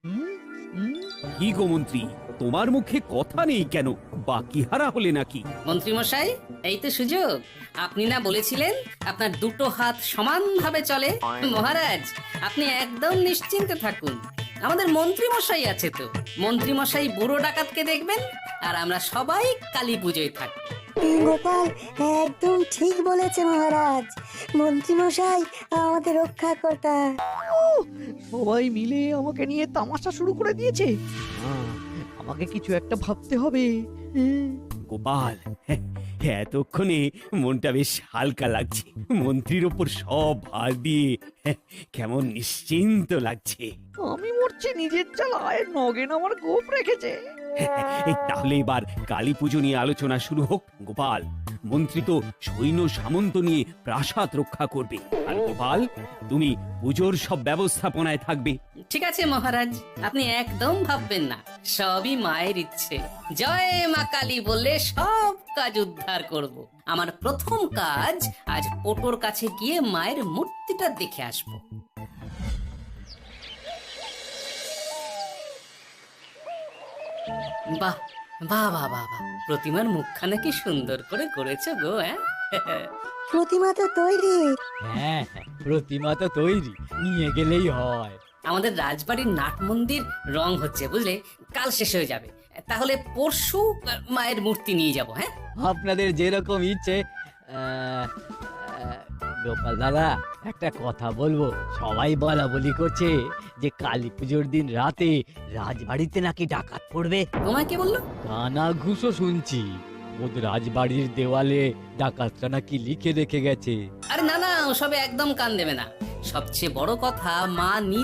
হুম, হুম। কি গো মন্ত্রী, তোমার মুখে কথা নেই কেন? বাকি হারা হলে নাকি? মন্ত্রীমশাই, এই তো সুযোগ। আপনি না বলেছিলেন আপনার দুটো হাত সমানভাবে চলে? মহারাজ, আপনি একদম নিশ্চিন্তে থাকুন। আমাদের মন্ত্রীমশাই আছে তো। মন্ত্রীমশাই বুড়ো ডাকাতকে দেখবেন, আর আমরা সবাই কালী পুজোয় থাকবো। গোপাল একদম ঠিক বলেছে মহারাজ। মন্ত্রীমশাই আমাদের রক্ষাকর্তা। সবাই মিলে আমাকে নিয়ে তামাশা শুরু করে দিয়েছে। আমাকে কিছু একটা ভাবতে হবে। গোপাল, এতক্ষণে মনটা বেশ হালকা লাগছে। মন্ত্রীর ওপর সব ভার দিয়ে কেমন নিশ্চিন্ত লাগছে। আমি মরছি নিজের জ্বালায়, নগেন আমার গোপ রেখেছে। তাহলে এবার কালী পুজো নিয়ে আলোচনা শুরু হোক। গোপাল, মন্ত্রী তো সৈন্য সামন্ত নিয়ে প্রাসাদ রক্ষা করবে, আর গোপাল তুমি পুজোর সব ব্যবস্থাপনায় থাকবে। ঠিক আছে মহারাজ, আপনি একদম ভাববেন না, সবই মায়ের ইচ্ছে। জয় মা কালী বললে সব কাজ উদ্ধার করব। আমার প্রথম কাজ আজ পোটোর কাছে গিয়ে মায়ের মূর্তিটা দেখে আসবো। বাহ বাহ বাহ বাহ বাহ, প্রতিমার মুখখানা কি সুন্দর করে করেছো গো। প্রতিমা তো তৈরি। হ্যাঁ, প্রতিমা তো তৈরি, নিয়ে গেলেই হয়। আমাদের রাজবাড়ির নাট মন্দির রং হচ্ছে, বুঝলে? কাল শেষ হয়ে যাবে, তাহলে পরশু মায়ের মূর্তি নিয়ে যাব। হ্যাঁ, আপনাদের যেরকম ইচ্ছে। আহ, আহ, গোপাল দাদা, একটা কথা বলবো। সবাই বলা বলি করছে যে কালী পুজোর দিন রাতে রাজবাড়িতে নাকি ডাকাত পড়বে। তোমায় কে বললো? কানা ঘুষো শুনছি। ওদের রাজবাড়ির দেওয়ালে ডাকাতরা নাকি লিখে রেখে গেছে। আরে না না, ওসবে একদম কান দেবে না। সবচেয়ে বড় কথা, মা নিজ